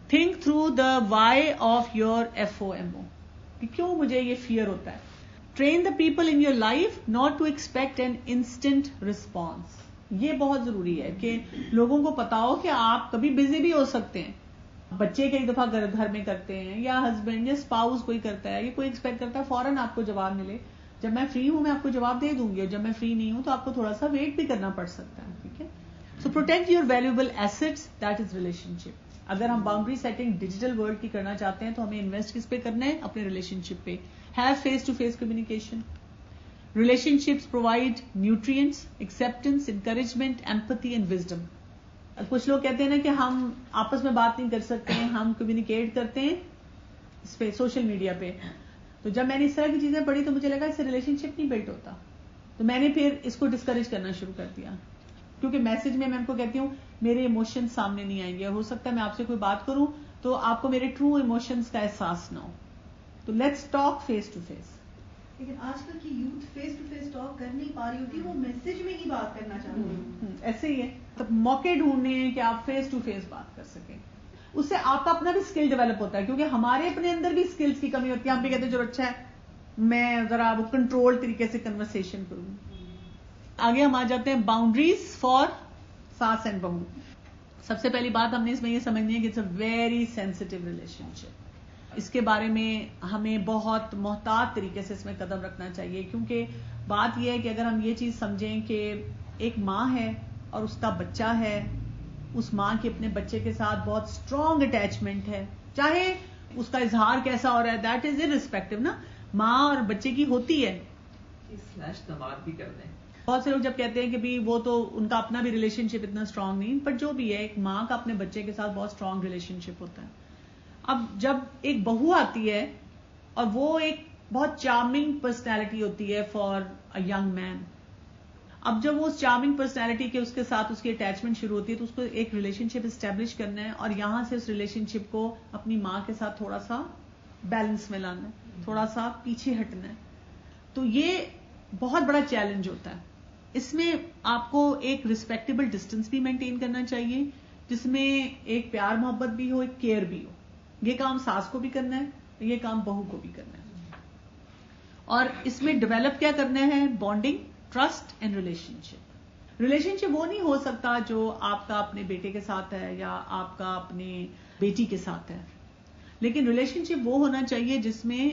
Think through the why of your FOMO, کہ کیوں مجھے یہ فیئر ہوتا ہے. Train the people in your life not to expect an instant response. یہ بہت ضروری ہے کہ لوگوں کو پتا ہو کہ آپ کبھی بزی بھی ہو سکتے ہیں. بچے کئی دفعہ گھر میں کرتے ہیں, یا ہسبینڈ یا اسپاؤس کوئی کرتا ہے, یا کوئی ایکسپیکٹ کرتا ہے فوراً آپ کو جواب ملے. جب میں فری ہوں میں آپ کو جواب دے دوں گی, اور جب میں فری نہیں ہوں تو آپ کو تھوڑا سا ویٹ بھی کرنا پڑ سکتا ہے. ٹھیک ہے. So protect your valuable assets, that is relationship. اگر ہم باؤنڈری سیٹنگ ڈیجیٹل ورلڈ کی کرنا چاہتے ہیں تو ہمیں انویسٹ کس پہ کرنا ہے؟ اپنے ریلیشن شپ پہ. Have face to face communication. Relationships provide nutrients, acceptance, encouragement, empathy and wisdom. کچھ لوگ کہتے ہیں نا کہ ہم آپس میں بات نہیں کر سکتے ہیں, ہم کمیونیکیٹ کرتے ہیں اس پہ, سوشل میڈیا پہ. تو جب میں نے اس طرح کی چیزیں پڑھی تو مجھے لگا اس سے ریلیشن شپ نہیں بلڈ ہوتا. تو میں نے پھر اس کو ڈسکریج کرنا شروع کر دیا, کیونکہ میسج میں ان کو کہتی ہوں میرے ایموشن سامنے نہیں آئیں گے, اور ہو سکتا ہے میں آپ سے کوئی بات کروں تو آپ کو میرے ٹرو ایموشنز کا احساس نہ ہو. تو let's talk face to face. لیکن آج کل کی youth face to face talk کر نہیں پا رہی ہوتی, وہ میسج میں ہی بات کرنا چاہتی ہیں. ایسے ہی ہے. تو موقع ڈھونڈنے ہیں کہ آپ فیس ٹو فیس بات کر سکیں. اس سے آپ کا اپنا بھی اسکل ڈیولپ ہوتا ہے, کیونکہ ہمارے اپنے اندر بھی اسکلس کی کمی ہوتی ہے. ہم بھی کہتے ہیں جو اچھا ہے میں ذرا وہ کنٹرول طریقے سے کنورسیشن کروں. آگے ہم آ جاتے ہیں باؤنڈریز فار ساس اینڈ بہو. سب سے پہلی بات ہم نے اس میں یہ سمجھنی ہے کہ it's a very sensitive relationship. اس کے بارے میں ہمیں بہت محتاط طریقے سے اس میں قدم رکھنا چاہیے, کیونکہ بات یہ ہے کہ اگر ہم یہ چیز سمجھیں کہ ایک ماں ہے اور اس کا بچہ ہے, اس ماں کی اپنے بچے کے ساتھ بہت اسٹرانگ اٹیچمنٹ ہے, چاہے اس کا اظہار کیسا ہو رہا ہے, دیٹ از ارریسپیکٹو نا, ماں اور بچے کی ہوتی ہے. دماد بھی کرتے ہیں بہت سے لوگ جب کہتے ہیں کہ بھی وہ تو ان کا اپنا بھی ریلیشن شپ اتنا اسٹرانگ نہیں, بٹ جو بھی ہے ایک ماں کا اپنے بچے کے ساتھ بہت اسٹرانگ ریلیشن شپ ہوتا ہے. اب جب ایک بہو آتی ہے اور وہ ایک بہت چارمنگ پرسنالٹی ہوتی ہے فار اے ینگ مین, اب جب وہ اس چارمنگ پرسنالٹی کے اس کے ساتھ اس کی اٹیچمنٹ شروع ہوتی ہے تو اس کو ایک ریلیشن شپ اسٹیبلش کرنا ہے, اور یہاں سے اس ریلیشن شپ کو اپنی ماں کے ساتھ تھوڑا سا بیلنس میں لانا ہے, تھوڑا سا پیچھے ہٹنا ہے. تو یہ بہت بڑا چیلنج ہوتا ہے. اس میں آپ کو ایک ریسپیکٹیبل ڈسٹینس بھی مینٹین کرنا چاہیے, جس میں ایک پیار محبت بھی ہو, ایک کیئر بھی ہو. یہ کام ساس کو بھی کرنا ہے, یہ کام بہو کو بھی کرنا ہے. اور اس میں ڈیولپ کیا کرنا ہے؟ Bonding, trust and relationship. Relationship وہ نہیں ہو سکتا جو آپ کا اپنے بیٹے کے ساتھ ہے یا آپ کا اپنی بیٹی کے ساتھ ہے, لیکن ریلیشن شپ وہ ہونا چاہیے جس میں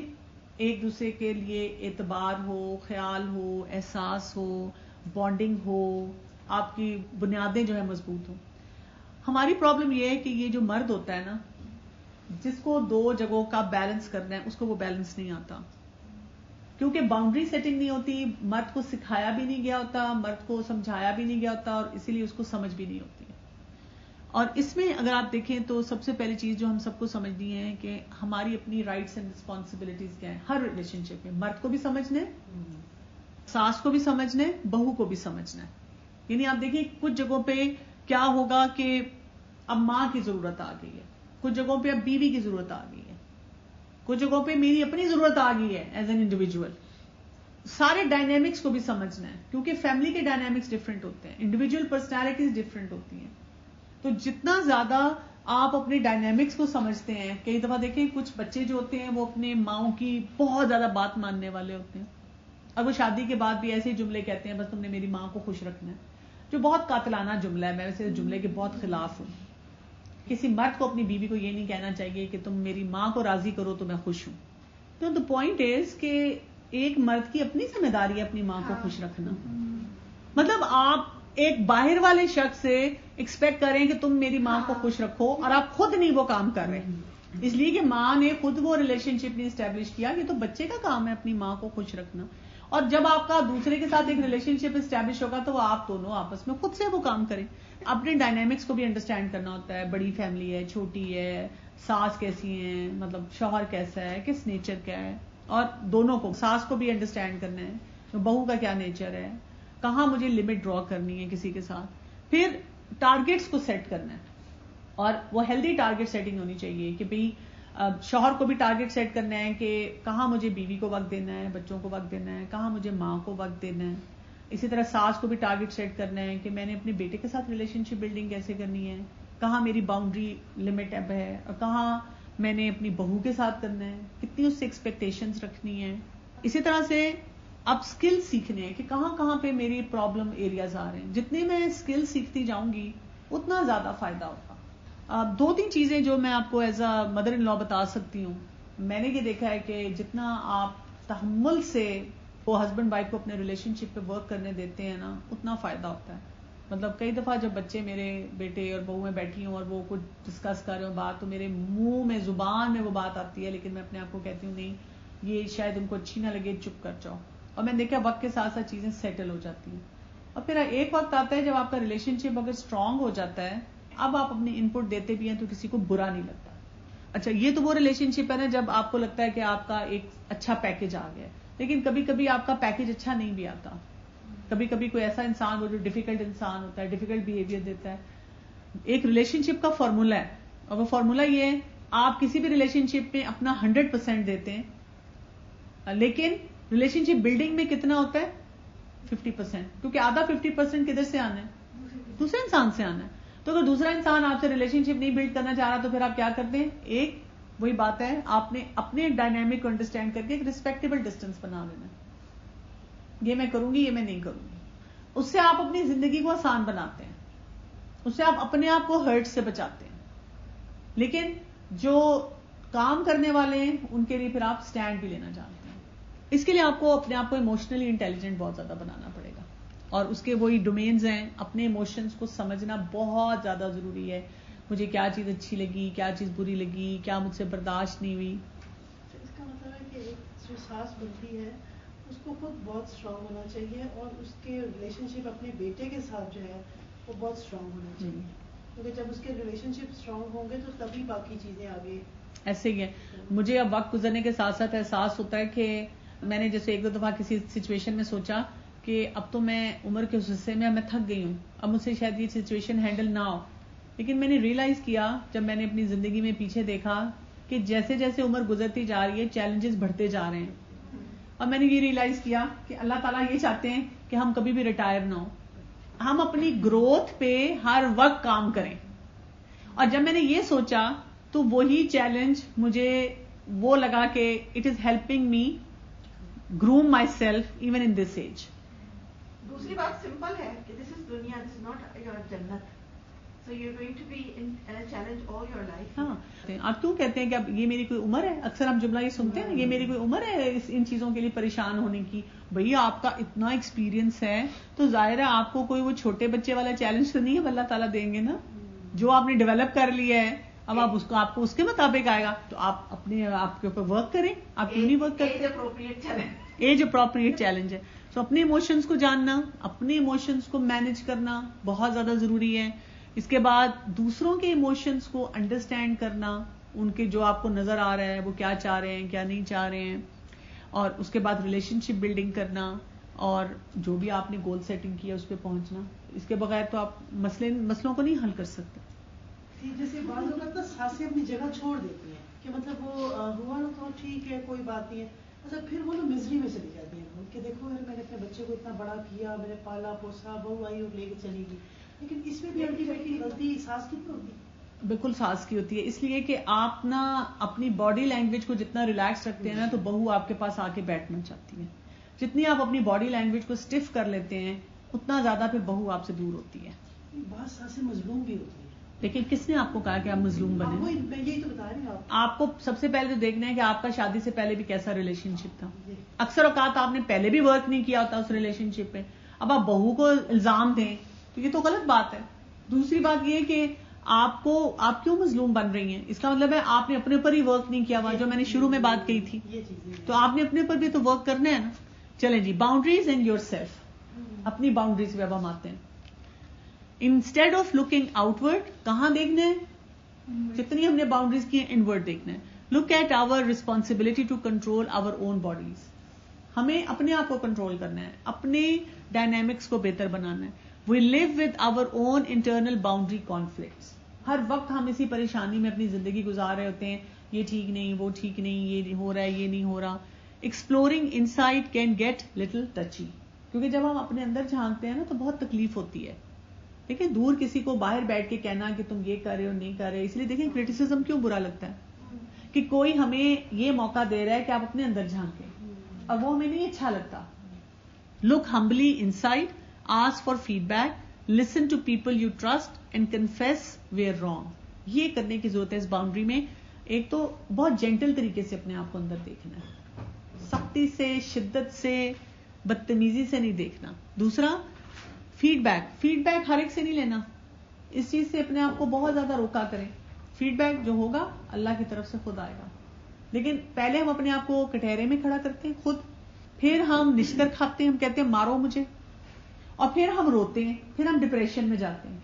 ایک دوسرے کے لیے اعتبار ہو, خیال ہو, احساس ہو, بانڈنگ ہو, آپ کی بنیادیں جو ہے مضبوط ہوں. ہماری پرابلم یہ ہے کہ یہ جو مرد ہوتا ہے نا, جس کو دو جگہوں کا بیلنس کرنا ہے, اس کو وہ بیلنس نہیں آتا, کیونکہ باؤنڈری سیٹنگ نہیں ہوتی, مرد کو سکھایا بھی نہیں گیا ہوتا, مرد کو سمجھایا بھی نہیں گیا ہوتا, اور اسی لیے اس کو سمجھ بھی نہیں ہوتی ہے. اور اس میں اگر آپ دیکھیں تو سب سے پہلی چیز جو ہم سب کو سمجھنی ہے کہ ہماری اپنی رائٹس اینڈ رسپانسبلٹیز کیا ہیں ہر ریلیشن شپ میں. مرد کو بھی سمجھنا ہے, ساس کو بھی سمجھنا ہے, بہو کو بھی سمجھنا ہے. یعنی آپ دیکھیں کچھ جگہوں پہ کیا ہوگا کہ اب ماں کی ضرورت آ گئی ہے, کچھ جگہوں پہ اب بیوی کی ضرورت آ گئی ہے, کچھ جگہوں پہ میری اپنی ضرورت آ گئی ہے ایز این انڈیویجول. سارے ڈائنامکس کو بھی سمجھنا ہے, کیونکہ فیملی کے ڈائنامکس ڈفرینٹ ہوتے ہیں, انڈیویجول پرسنالٹیز ڈفرینٹ ہوتی ہیں. تو جتنا زیادہ آپ اپنے ڈائنامکس کو سمجھتے ہیں, کئی دفعہ دیکھیں کچھ بچے جو ہوتے ہیں وہ اپنے ماؤں کی بہت زیادہ بات ماننے والے ہوتے ہیں, اور وہ شادی کے بعد بھی ایسے جملے کہتے ہیں بس تم نے میری ماں کو خوش رکھنا ہے, جو بہت قاتلانہ جملہ ہے. میں ویسے جملے کے بہت خلاف ہوں. کسی مرد کو اپنی بیوی کو یہ نہیں کہنا چاہیے کہ تم میری ماں کو راضی کرو تو میں خوش ہوں. تو دا پوائنٹ از کہ ایک مرد کی اپنی ذمہ داری ہے اپنی ماں کو خوش رکھنا. مطلب آپ ایک باہر والے شخص سے ایکسپیکٹ کریں کہ تم میری ماں کو خوش رکھو, اور آپ خود نہیں وہ کام کر رہے, اس لیے کہ ماں نے خود وہ ریلیشن شپ نہیں اسٹیبلش کیا. یہ تو بچے کا کام ہے اپنی ماں کو خوش رکھنا. اور جب آپ کا دوسرے کے ساتھ ایک ریلیشن شپ اسٹیبلش ہوگا تو وہ آپ دونوں آپس میں خود سے وہ کام کریں. اپنے ڈائنامکس کو بھی انڈرسٹینڈ کرنا ہوتا ہے, بڑی فیملی ہے, چھوٹی ہے, ساس کیسی ہیں, مطلب شوہر کیسا ہے, کس نیچر کا ہے, اور دونوں کو, ساس کو بھی انڈرسٹینڈ کرنا ہے بہو کا کیا نیچر ہے, کہاں مجھے لمٹ ڈرا کرنی ہے کسی کے ساتھ. پھر ٹارگیٹس کو سیٹ کرنا ہے, اور وہ ہیلدی ٹارگیٹ سیٹنگ ہونی چاہیے کہ بھئی شوہر کو بھی ٹارگیٹ سیٹ کرنا ہے کہ کہاں مجھے بیوی کو وقت دینا ہے, بچوں کو وقت دینا ہے, کہاں مجھے ماں کو وقت دینا ہے. اسی طرح ساس کو بھی ٹارگیٹ سیٹ کرنا ہے کہ میں نے اپنے بیٹے کے ساتھ ریلیشن شپ بلڈنگ کیسے کرنی ہے, کہاں میری باؤنڈری لمٹ اب ہے اور کہاں میں نے اپنی بہو کے ساتھ کرنا ہے, کتنی اس سے ایکسپیکٹیشنز رکھنی ہے. اسی طرح سے اب اسکل سیکھنے ہیں کہ کہاں کہاں پہ میری پرابلم ایریاز آ رہے ہیں. جتنے میں اسکل سیکھتی جاؤں گی اتنا زیادہ فائدہ ہوگا. 2-3 چیزیں جو میں آپ کو ایز اے مدر ان لا بتا سکتی ہوں. میں نے یہ دیکھا ہے کہ جتنا آپ تحمل سے وہ ہسبینڈ وائف کو اپنے ریلیشن شپ پہ ورک کرنے دیتے ہیں نا, اتنا فائدہ ہوتا ہے. مطلب کئی دفعہ جب بچے میرے بیٹے اور بہو میں بیٹھی ہوں اور وہ کچھ ڈسکس کر رہے ہوں بات, تو میرے منہ میں زبان میں وہ بات آتی ہے, لیکن میں اپنے آپ کو کہتی ہوں نہیں یہ شاید ان کو اچھی نہ لگے, چپ کر جاؤ. اور میں نے دیکھا وقت کے ساتھ ساتھ چیزیں سیٹل ہو جاتی ہیں. اور پھر ایک وقت آتا ہے جب آپ کا ریلیشن شپ اگر اسٹرانگ ہو جاتا ہے, اب آپ اپنی ان پٹ دیتے بھی ہیں تو کسی کو برا نہیں لگتا. اچھا یہ تو وہ ریلیشن شپ ہے نا جب آپ کو لگتا ہے کہ آپ کا ایک اچھا پیکج آ گیا ہے, لیکن کبھی کبھی آپ کا پیکج اچھا نہیں بھی آتا. کبھی کبھی کوئی ایسا انسان ہو جو ڈیفیکلٹ انسان ہوتا ہے, ڈیفیکلٹ بہیویئر دیتا ہے. ایک ریلیشن شپ کا فارمولا ہے, اور وہ فارمولا یہ ہے آپ کسی بھی ریلیشن شپ میں اپنا 100% دیتے ہیں, لیکن ریلیشن شپ بلڈنگ میں کتنا ہوتا ہے 50%, کیونکہ آدھا 50% کدھر سے آنا ہے, دوسرے انسان سے آنا ہے. تو اگر دوسرا انسان آپ سے ریلیشن شپ نہیں بلڈ کرنا چاہ رہا تو پھر آپ کیا کرتے ہیں, ایک وہی بات ہے آپ نے اپنے ڈائنامک کو انڈرسٹینڈ کر کے ایک ریسپیکٹیبل ڈسٹینس بنا لینا. یہ میں کروں گی, یہ میں نہیں کروں گی. اس سے آپ اپنی زندگی کو آسان بناتے ہیں, اس سے آپ اپنے آپ کو ہرٹ سے بچاتے ہیں. لیکن جو کام کرنے والے ہیں ان کے لیے پھر آپ سٹینڈ بھی لینا چاہتے ہیں. اس کے لیے آپ کو اپنے آپ کو ایموشنلی انٹیلیجنٹ بہت زیادہ بنانا پڑے گا, اور اس کے وہی ڈومینز ہیں. اپنے ایموشنز کو سمجھنا بہت زیادہ ضروری ہے. مجھے کیا چیز اچھی لگی, کیا چیز بری لگی, کیا مجھ سے برداشت نہیں ہوئی. اس کا مطلب ہے کہ ایک جو ساس بنتی ہے اس کو خود بہت اسٹرانگ ہونا چاہیے, اور اس کے ریلیشن شپ اپنے بیٹے کے ساتھ جو ہے وہ بہت اسٹرانگ ہونا چاہیے, کیونکہ جب اس کے ریلیشن شپ اسٹرانگ ہوں گے تو تبھی باقی چیزیں آگے. ایسے ہی ہے. مجھے اب وقت گزرنے کے ساتھ ساتھ احساس ہوتا ہے کہ میں نے جیسے 1-2 دفعہ کسی سچویشن میں سوچا کہ اب تو میں عمر کے اس حصے میں تھک گئی ہوں, اب مجھ سے شاید یہ سچویشن ہینڈل نہ ہو. لیکن میں نے ریئلائز کیا جب میں نے اپنی زندگی میں پیچھے دیکھا کہ جیسے جیسے عمر گزرتی جا رہی ہے چیلنجز بڑھتے جا رہے ہیں, اور میں نے یہ ریئلائز کیا کہ اللہ تعالیٰ یہ چاہتے ہیں کہ ہم کبھی بھی ریٹائر نہ ہو, ہم اپنی گروتھ پہ ہر وقت کام کریں. اور جب میں نے یہ سوچا تو وہی چیلنج مجھے وہ لگا کہ it is helping me groom myself even in this age. دوسری بات سمپل ہے کہ دس از دنیا, دس از ناٹ یور جنت, so you are going to be in challenge all your life. ہاں, آپ کیوں کہتے ہیں کہ اب یہ میری کوئی عمر ہے, اکثر ہم جملہ یہ سنتے ہیں یہ میری کوئی عمر ہے ان چیزوں کے لیے پریشان ہونے کی. بھئی آپ کا اتنا ایکسپیرینس ہے تو ظاہر ہے آپ کو کوئی وہ چھوٹے بچے والا چیلنج تو نہیں ہے اللہ تعالیٰ دیں گے نا, جو آپ نے ڈیولپ کر لیا ہے اب آپ کو اس کے مطابق آئے گا, تو آپ اپنے آپ کے اوپر ورک کریں. آپ کیوں نہیں ورک کرتے؟ ایج اپروپریٹ چیلنج ہے. سو اپنے ایموشنز کو جاننا, اپنے ایموشنز کو مینج کرنا بہت زیادہ ضروری ہے. اس کے بعد دوسروں کے ایموشنز کو انڈرسٹینڈ کرنا, ان کے جو آپ کو نظر آ رہا ہے وہ کیا چاہ رہے ہیں کیا نہیں چاہ رہے ہیں, اور اس کے بعد ریلیشن شپ بلڈنگ کرنا, اور جو بھی آپ نے گول سیٹنگ کیا اس پہ پہنچنا. اس کے بغیر تو آپ مسئلوں کو نہیں حل کر سکتے. جیسے بعض اوقات نا ساسیں اپنی جگہ چھوڑ دیتی ہیں کہ مطلب وہ ہوا نا تو ٹھیک ہے کوئی بات نہیں ہے, اچھا پھر وہ نا مزری میں چلی جاتی ہیں کہ دیکھو یار میں نے اپنے بچے کو اتنا بڑا کیا, میں نے پالا پوسا, بہو آئی اور لے کے چلی گئی. لیکن اس میں بھی الٹیمیٹلی غلطی ساس کی ہوتی ہے. بالکل ساس کی ہوتی ہے, اس لیے کہ آپ نا اپنی باڈی لینگویج کو جتنا ریلیکس رکھتے ہیں نا تو بہو آپ کے پاس آ کے بیٹھنا چاہتی ہے. جتنی آپ اپنی باڈی لینگویج کو اسٹف کر لیتے ہیں اتنا زیادہ پھر بہو آپ سے دور ہوتی ہے. بعض ساسیں مظلوم بھی ہوتی ہیں. لیکن کس نے آپ کو کہا کہ آپ مظلوم بنے؟ میں یہی تو بتا رہی ہوں. آپ کو سب سے پہلے تو دیکھنا ہے کہ آپ کا شادی سے پہلے بھی کیسا ریلیشن شپ تھا. اکثر اوقات آپ نے پہلے بھی ورک نہیں کیا ہوتا اس ریلیشن شپ پہ, اب آپ بہو کو الزام دیں تو یہ تو غلط بات ہے. دوسری بات یہ کہ آپ کیوں مظلوم بن رہی ہیں, اس کا مطلب ہے آپ نے اپنے اوپر ہی ورک نہیں کیا ہوا, جو میں نے شروع میں بات کہی تھی. تو آپ نے اپنے اوپر بھی تو ورک کرنا ہے نا. چلیں جی, باؤنڈریز اینڈ یور سیلف. اپنی باؤنڈریز پہ اب ہم آتے ہیں. Instead of looking out word, کہاں دیکھنا ہے, جتنی ہم نے باؤنڈریز کی ہیں انورڈ دیکھنا ہے. Look at our responsibility to control our own bodies. ہمیں اپنے آپ کو کنٹرول کرنا ہے, اپنے ڈائنامکس کو بہتر بنانا ہے. We live with our own internal boundary conflicts. ہر وقت ہم اسی پریشانی میں اپنی زندگی گزار رہے ہوتے ہیں, یہ ٹھیک نہیں, وہ ٹھیک نہیں, یہ ہو رہا ہے, یہ نہیں ہو رہا. Exploring insight can get little touchy, کیونکہ جب ہم اپنے اندر جھانکتے ہیں نا تو بہت تکلیف ہوتی ہے. دیکھیں دور کسی کو باہر بیٹھ کے کہنا کہ تم یہ کر رہے ہو نہیں کر رہے, اس لیے دیکھیں کرٹیسزم کیوں برا لگتا ہے کہ کوئی ہمیں یہ موقع دے رہا ہے کہ آپ اپنے اندر جھانکیں, اور وہ ہمیں نہیں اچھا لگتا. Look humbly inside, ask for feedback, listen to people you trust and confess we're wrong. یہ کرنے کی ضرورت ہے اس باؤنڈری میں. ایک تو بہت جینٹل طریقے سے اپنے آپ کو اندر دیکھنا ہے, سختی سے, شدت سے, بدتمیزی سے نہیں دیکھنا. دوسرا فیڈ بیک ہر ایک سے نہیں لینا, اس چیز سے اپنے آپ کو بہت زیادہ روکا کریں. فیڈ بیک جو ہوگا اللہ کی طرف سے خود آئے گا, لیکن پہلے ہم اپنے آپ کو کٹہرے میں کھڑا کرتے ہیں خود, پھر ہم نشتر کھاتے ہیں, ہم کہتے ہیں مارو مجھے, اور پھر ہم روتے ہیں, پھر ہم ڈپریشن میں جاتے ہیں.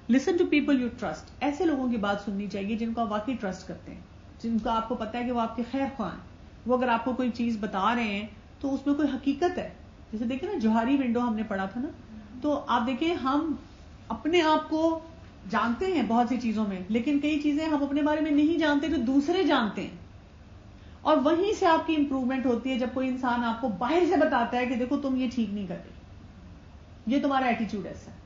Listen to people you trust, ایسے لوگوں کی بات سننی چاہیے جن کو آپ واقعی ٹرسٹ کرتے ہیں, جن کو آپ کو پتا ہے کہ وہ آپ کے خیر خواہ ہیں. وہ اگر آپ کو کوئی چیز بتا رہے ہیں تو اس میں کوئی حقیقت ہے. جیسے دیکھیں نا جوہری ونڈو ہم نے پڑھا تھا نا, تو آپ دیکھیں ہم اپنے آپ کو جانتے ہیں بہت سی چیزوں میں, لیکن کئی چیزیں ہم اپنے بارے میں نہیں جانتے جو دوسرے جانتے ہیں, اور وہیں سے آپ کی امپروومنٹ ہوتی ہے جب کوئی انسان آپ کو باہر سے بتاتا ہے کہ دیکھو تم یہ ٹھیک نہیں کرتے, یہ تمہارا ایٹیچیوڈ ایسا ہے.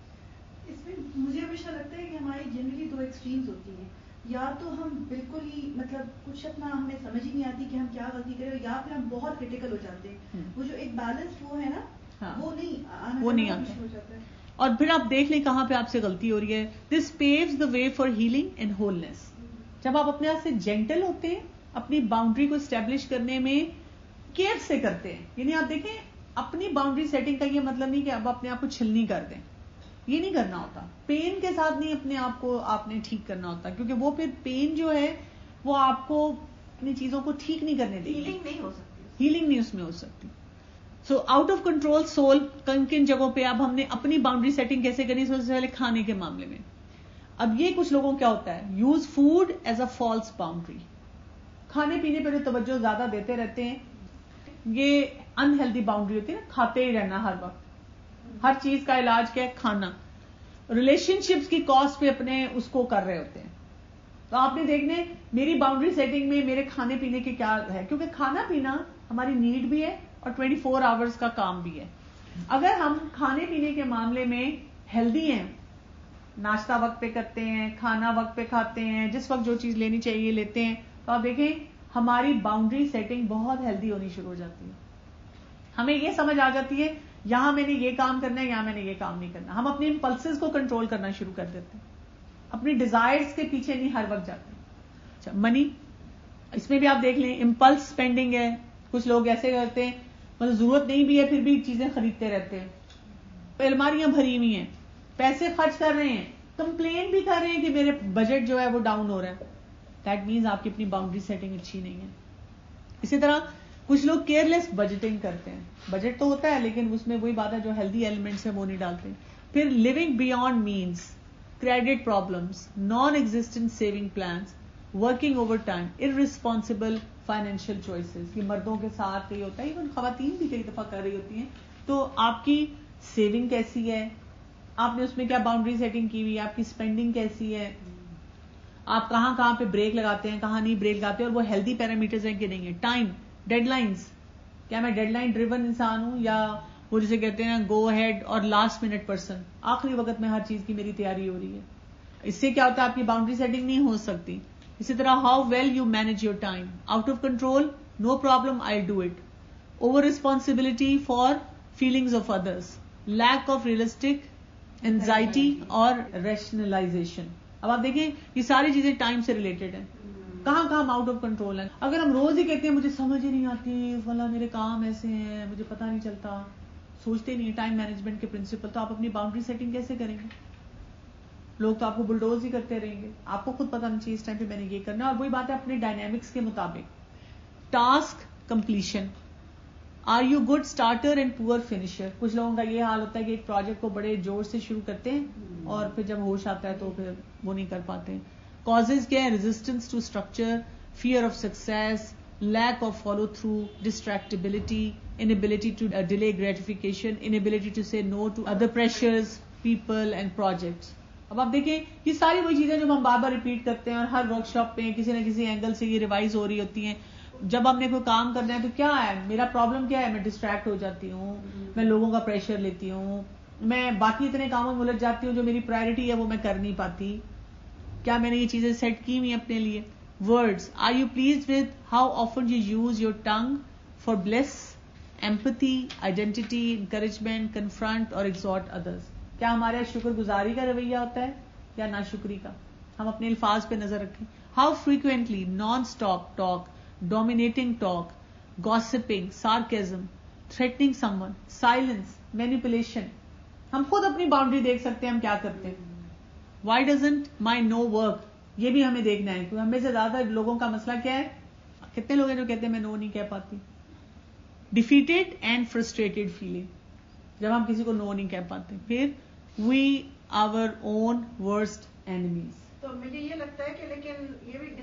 اس میں مجھے ہمیشہ لگتا ہے کہ ہماری جنرلی دو ایکسٹریمز ہوتی ہیں, یا تو ہم بالکل ہی مطلب کچھ اپنا ہمیں سمجھ ہی نہیں آتی کہ ہم کیا غلطی کریں, یا پھر ہم بہت کریٹیکل ہو جاتے ہیں. وہ جو ایک بیلنس وہ ہے نا, وہ نہیں آنا ہو جاتا ہے. اور پھر آپ دیکھ لیں کہاں پہ آپ سے غلطی ہو رہی ہے. This paves the way for healing and wholeness. جب آپ اپنے آپ سے جینٹل ہوتے ہیں, اپنی باؤنڈری کو اسٹیبلش کرنے میں کیئر سے کرتے ہیں, یعنی آپ دیکھیں اپنی باؤنڈری سیٹنگ کا یہ مطلب نہیں کہ اب اپنے آپ کو چھلنی کر دیں, یہ نہیں کرنا ہوتا. پین کے ساتھ نہیں اپنے آپ کو آپ نے ٹھیک کرنا ہوتا, کیونکہ وہ پھر پین جو ہے وہ آپ کو اپنی چیزوں کو ٹھیک نہیں کرنے دے گی, ہیلنگ نہیں ہو سکتی, ہیلنگ نہیں اس میں ہو سکتی. سو آؤٹ آف کنٹرول سول, کن کن جگہوں پہ اب ہم نے اپنی باؤنڈری سیٹنگ کیسے کرنی. سب سے پہلے کھانے کے معاملے میں. اب یہ کچھ لوگوں کیا ہوتا ہے, use food as a false boundary. کھانے پینے پہ جو توجہ زیادہ دیتے رہتے ہیں, یہ انہیلدی باؤنڈری ہوتی ہے نا, کھاتے ہی رہنا ہر وقت. ہر چیز کا علاج کیا ہے, کھانا. ریلیشن شپس کی کاسٹ پہ اپنے اس کو کر رہے ہوتے ہیں. تو آپ نے دیکھنے میری باؤنڈری سیٹنگ میں میرے کھانے پینے کے کیا ہے, کیونکہ کھانا پینا ہماری نیڈ بھی ہے اور 24 آورز کا کام بھی ہے. اگر ہم کھانے پینے کے معاملے میں ہیلدی ہیں, ناشتہ وقت پہ کرتے ہیں, کھانا وقت پہ کھاتے ہیں, جس وقت جو چیز لینی چاہیے لیتے ہیں, تو آپ دیکھیں ہماری باؤنڈری سیٹنگ بہت ہیلدی ہونی شروع ہو جاتی ہے. ہمیں یہ سمجھ آ جاتی ہے یہاں میں نے یہ کام کرنا ہے, یہاں میں نے یہ کام نہیں کرنا. ہم اپنے امپلسز کو کنٹرول کرنا شروع کر دیتے ہیں, اپنی ڈیزائرز کے پیچھے نہیں ہر وقت جاتے. اچھا منی, اس میں بھی آپ دیکھ لیں امپلس اسپینڈنگ ہے. کچھ لوگ ایسے کرتے ہیں مطلب ضرورت نہیں بھی ہے پھر بھی چیزیں خریدتے رہتے ہیں, الماریاں بھری ہوئی ہیں, پیسے خرچ کر رہے ہیں, کمپلین بھی کر رہے ہیں کہ میرے بجٹ جو ہے وہ ڈاؤن ہو رہا ہے. دیٹ مینز آپ کی اپنی باؤنڈری سیٹنگ اچھی نہیں ہے. اسی طرح کچھ لوگ کیئرلیس بجٹنگ کرتے ہیں. بجٹ تو ہوتا ہے لیکن اس میں وہی بات ہے جو ہیلدی ایلیمنٹس ہیں وہ نہیں ڈالتے. پھر living beyond means, credit problems, non existent saving plans, working overtime, irresponsible financial choices. یہ مردوں کے ساتھ یہ ہوتا ہے, ایون خواتین بھی کئی دفعہ کر رہی ہوتی ہیں. تو آپ کی سیونگ کیسی ہے, آپ نے اس میں کیا باؤنڈری سیٹنگ کی ہوئی ہے, آپ کی اسپینڈنگ کیسی ہے, آپ کہاں کہاں پہ بریک لگاتے ہیں, کہاں نہیں بریک لگاتے, اور وہ ہیلدی پیرامیٹرز ہیں کہ نہیں ہے. ٹائم, ڈیڈ لائنس, کیا میں ڈیڈ لائن ڈریون انسان ہوں یا وہ جسے کہتے ہیں گو ہیڈ اور لاسٹ منٹ پرسن, آخری وقت میں ہر چیز کی میری تیاری ہو رہی ہے. اس سے کیا ہوتا ہے آپ کی باؤنڈری سیٹنگ نہیں ہو سکتی. اسی طرح how well you manage your time, out of control, no problem I do it, over responsibility for feelings of others, lack of realistic anxiety اور ریشنلائزیشن. اب آپ دیکھیں یہ ساری چیزیں ٹائم سے ریلیٹڈ ہیں. کہاں کہاں ہم آؤٹ آف کنٹرول ہیں. اگر ہم روز ہی کہتے ہیں مجھے سمجھ ہی نہیں آتی, فلاں میرے کام ایسے ہیں, مجھے پتہ نہیں چلتا, سوچتے نہیں ٹائم مینجمنٹ کے پرنسپل, تو آپ اپنی باؤنڈری سیٹنگ کیسے کریں گے. لوگ تو آپ کو بلڈوز ہی کرتے رہیں گے, آپ کو خود پتہ نہیں چاہیے اس ٹائم پہ میں نے یہ کرنا ہے. اور وہی بات ہے اپنے ڈائنامکس کے مطابق. Task completion, are you good starter and poor finisher. کچھ لوگوں کا یہ حال ہوتا ہے کہ ایک پروجیکٹ کو بڑے زور سے شروع کرتے ہیں اور پھر جب ہوش آتا ہے تو پھر وہ نہیں کر پاتے. کازز کیا ہے, resistance to structure, fear of success, lack of follow through, distractibility, inability to delay gratification, inability to say no to other pressures, people and projects. اب آپ دیکھیں یہ ساری وہی چیزیں جو ہم بار بار ریپیٹ کرتے ہیں اور ہر ورک شاپ پہ کسی نہ کسی اینگل سے یہ ریوائز ہو رہی ہوتی ہیں. جب ہم نے کوئی کام کرنا ہے تو کیا ہے میرا پرابلم, کیا ہے, میں ڈسٹریکٹ ہو جاتی ہوں, میں لوگوں کا پریشر لیتی ہوں, میں باقی اتنے کاموں میں الجھ جاتی ہوں جو میری پرائرٹی ہے وہ میں کر نہیں پاتی. کیا میں نے یہ چیزیں سیٹ کی ہوئی اپنے لیے؟ Words. Are you pleased with how often you use your tongue for bless, empathy, identity, encouragement, confront اور ایگزورٹ ادرس. کیا ہمارے شکر گزاری کا رویہ ہوتا ہے یا ناشکری کا؟ ہم اپنے الفاظ پہ نظر رکھیں. How frequently non stop talk, dominating talk, gossiping, sarcasm, threatening someone, silence, manipulation. ہم خود اپنی باؤنڈری دیکھ سکتے ہیں ہم کیا کرتے ہیں. Why doesn't my no work, یہ بھی ہمیں دیکھنا ہے کیونکہ ہمیں سے زیادہ لوگوں کا مسئلہ کیا ہے, کتنے لوگ ہیں جو کہتے ہیں میں نو نہیں کہہ پاتی. ڈیفیٹڈ اینڈ فرسٹریٹڈ فیلنگ, جب ہم کسی کو نو نہیں کہہ پاتے. پھر وی آور اون ورسٹ اینیمیز. تو مجھے یہ لگتا ہے کہ لیکن یہ بھی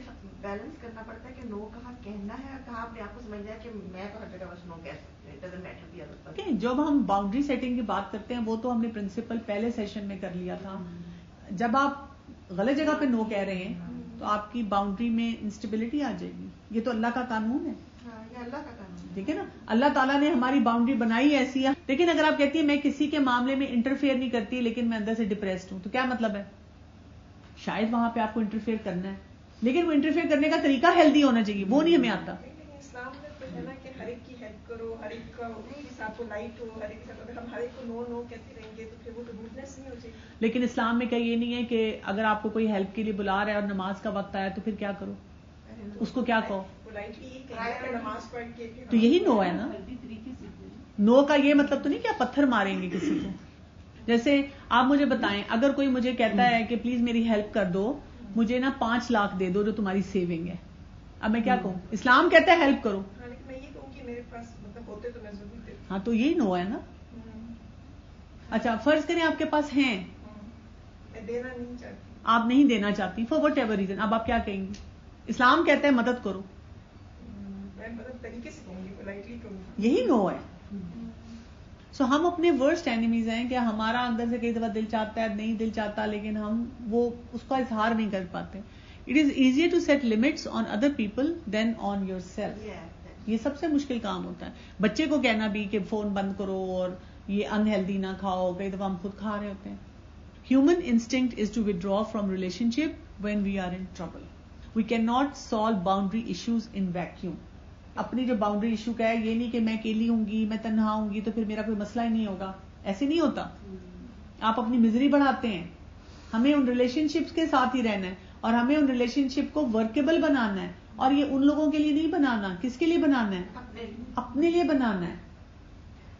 بیلنس کرنا پڑتا ہے کہ نو کہاں کہنا ہے اور کہاں اپنے آپ کو سمجھنا ہے کہ میں تو ہر جگہ بس نو کہہ سکتی ہوں, it doesn't matter the other person. جب ہم باؤنڈری سیٹنگ کی بات کرتے ہیں وہ تو ہم نے پرنسپل پہلے سیشن میں کر لیا تھا. جب آپ غلط جگہ پہ نو کہہ رہے ہیں تو آپ کی باؤنڈری میں انسٹیبلٹی آ جائے گی. یہ تو اللہ کا قانون ہے, یہ اللہ کا قانون ہے. ٹھیک ہے نا. اللہ تعالیٰ نے ہماری باؤنڈری بنائی ایسی ہے. لیکن اگر آپ کہتی ہیں میں کسی کے معاملے میں انٹرفیئر نہیں کرتی لیکن میں اندر سے ڈپریسڈ ہوں, تو کیا مطلب ہے؟ شاید وہاں پہ آپ کو انٹرفیئر کرنا ہے لیکن وہ انٹرفیئر کرنے کا طریقہ ہیلدی ہونا چاہیے, وہ نہیں ہمیں آتا. اسلام میں تو ہے نا کہ ہر ایک کی ہیلپ کرو, ہر ایک کا آپ کو لائٹ ہو, ہر ایک اگر ہم ہر ایک کو نو نو کہتے رہیں گے تو پھر وہ تو روڈنیس نہیں ہو جائے گی. لیکن اسلام میں کیا یہ نہیں ہے کہ اگر آپ کو کوئی ہیلپ کے لیے بلا رہا ہے اور نماز کا وقت آیا تو پھر کیا کرو, اس کو کیا کہو؟ پولائٹلی یہ کہ نماز پڑھ کے تو یہی نو ہے نا. نو کا یہ مطلب تو نہیں کہ آپ پتھر ماریں گے کسی کو. جیسے آپ مجھے بتائیں, اگر کوئی مجھے کہتا ہے کہ پلیز میری ہیلپ کر دو, مجھے نا 5 لاکھ دے دو جو تمہاری سیونگ ہے, اب میں کیا کہوں؟ اسلام کہتا ہے ہیلپ کرو. میں یہ کہوں کہ میرے پاس مطلب ہوتے تو میں ضرور دیتی. ہاں تو یہی نو ہے نا. اچھا فرض کریں آپ کے پاس ہیں, میں دینا نہیں چاہتی, آپ نہیں دینا چاہتی فار وٹ ایور ریزن, اب آپ کیا کہیں گی؟ اسلام کہتا ہے مدد کرو, میں مطلب طریقے سے کہوں گی, پولائٹلی کہوں گی. یہی نو ہے. سو ہم اپنے ورسٹ اینیمیز ہیں کہ ہمارا اندر سے کئی دفعہ دل چاہتا ہے, نہیں دل چاہتا, لیکن ہم وہ اس کا اظہار نہیں کر پاتے. It is easier to set limits on other people than on yourself. یہ سب سے مشکل کام ہوتا ہے. بچے کو کہنا بھی کہ فون بند کرو اور یہ انہیلدی نہ کھاؤ, کئی دفعہ ہم خود کھا رہے ہوتے ہیں. Human instinct is to withdraw from relationship when we are in trouble. We can not solve boundary issues in vacuum. اپنی جو باؤنڈری ایشو کا ہے یہ نہیں کہ میں اکیلی ہوں گی, میں تنہا ہوں گی تو پھر میرا کوئی مسئلہ ہی نہیں ہوگا, ایسے نہیں ہوتا. آپ اپنی مزری بڑھاتے ہیں. ہمیں ان ریلیشن شپس کے ساتھ ہی رہنا ہے اور ہمیں ان ریلیشن شپ کو ورکیبل بنانا ہے, اور یہ ان لوگوں کے لیے نہیں بنانا. کس کے لیے بنانا ہے؟ اپنے لیے بنانا ہے.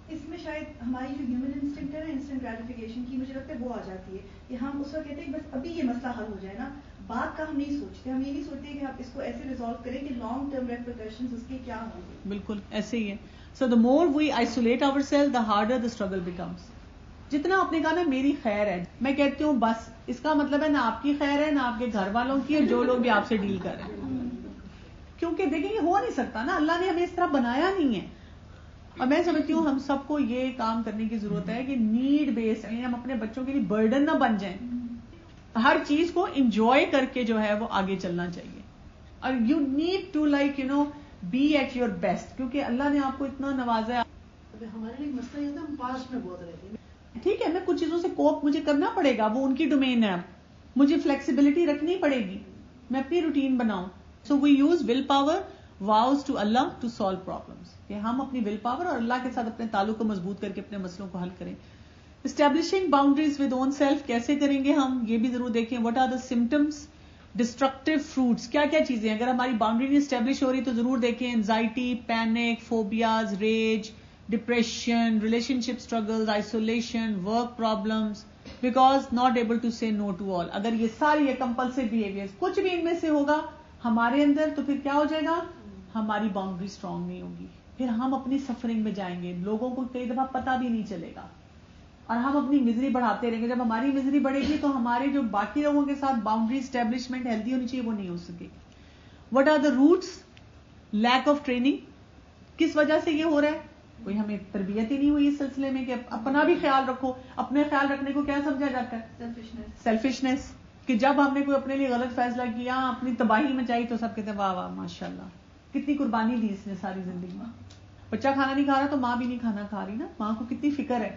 اس میں شاید ہماری جو ہیومن انسٹنکٹ ہے نا, انسٹنٹ گریٹیفیکیشن کی, مجھے لگتا ہے وہ آ جاتی ہے کہ ہم اس وقت کہتے ہیں کہ بس ابھی یہ مسئلہ حل ہو جائے نا, بات کا ہم نہیں سوچتے. ہم یہ نہیں سوچتے کہ آپ اس کو ایسے ریزالو کریں کہ لانگ ٹرم ریپرکشنز اس کے کیا ہوں گے. بالکل ایسے ہی ہے. So the more we isolate our self the harder the struggle becomes. جتنا آپ نے کہا نا میری خیر ہے, میں کہتی ہوں بس اس کا مطلب ہے نہ آپ کی خیر ہے نہ آپ کے گھر والوں کی, اور جو لوگ بھی آپ سے ڈیل کر رہے ہیں. کیونکہ دیکھیں یہ ہو نہیں سکتا نا, اللہ نے ہمیں اس طرح بنایا نہیں ہے. اور میں سمجھتی ہوں ہم سب کو یہ کام کرنے کی ضرورت ہے کہ نیڈ بیس, یعنی ہم اپنے بچوں کے لیے برڈن نہ بن جائیں. ہر چیز کو انجوائے کر کے جو ہے وہ آگے چلنا چاہیے. اور you need to like be at your best, کیونکہ اللہ نے آپ کو اتنا نوازا ہے. ہمارے لیے مسئلہ یہ تھا ہم پاسٹ میں بہت رہتے ہیں. ٹھیک ہے, میں کچھ چیزوں سے کوپ مجھے کرنا پڑے گا, وہ ان کی ڈومین ہے. مجھے فلیکسیبلٹی رکھنی پڑے گی, میں اپنی روٹین بناؤں. So we use will power vows to Allah to solve problems, کہ ہم اپنی ول پاور اور اللہ کے ساتھ اپنے تعلق کو مضبوط کر کے اپنے مسئلوں کو حل کریں. Establishing boundaries with own self کیسے کریں گے ہم, یہ بھی ضرور دیکھیں. What are the symptoms, destructive fruits, کیا کیا چیزیں اگر ہماری باؤنڈری نہیں اسٹیبلش ہو رہی تو ضرور دیکھیں. Anxiety, panic, phobias, rage, depression, relationship struggles, isolation, work problems, because not able to say no to all. اگر یہ ساری یہ کمپلسری بہیویئر کچھ بھی ان میں سے ہوگا ہمارے اندر تو پھر کیا ہو جائے گا, ہماری باؤنڈری اسٹرانگ نہیں ہوگی. پھر ہم اپنی سفرنگ میں جائیں گے, لوگوں کو کئی دفعہ پتہ بھی نہیں چلے گا, اور ہم اپنی مزری بڑھاتے رہیں گے. جب ہماری مزری بڑھے گی تو ہمارے جو باقی لوگوں کے ساتھ باؤنڈری اسٹیبلشمنٹ ہیلدی ہونی چاہیے وہ نہیں ہو سکے. What are the roots, lack of training. کس وجہ سے یہ ہو رہا ہے, کوئی ہمیں تربیت ہی نہیں ہوئی اس سلسلے میں کہ اپنا بھی خیال رکھو. اپنے خیال رکھنے کو کیا سمجھا جاتا ہے, سیلفشنس. کہ جب ہم نے کوئی اپنے لیے غلط فیصلہ کیا, اپنی تباہی مچائی, تو سب کہتے ہیں واہ واہ ماشاء اللہ کتنی قربانی دی اس نے ساری زندگی میں. بچہ کھانا نہیں کھا رہا تو ماں بھی نہیں کھانا کھا رہی نا, ماں کو کتنی فکر ہے.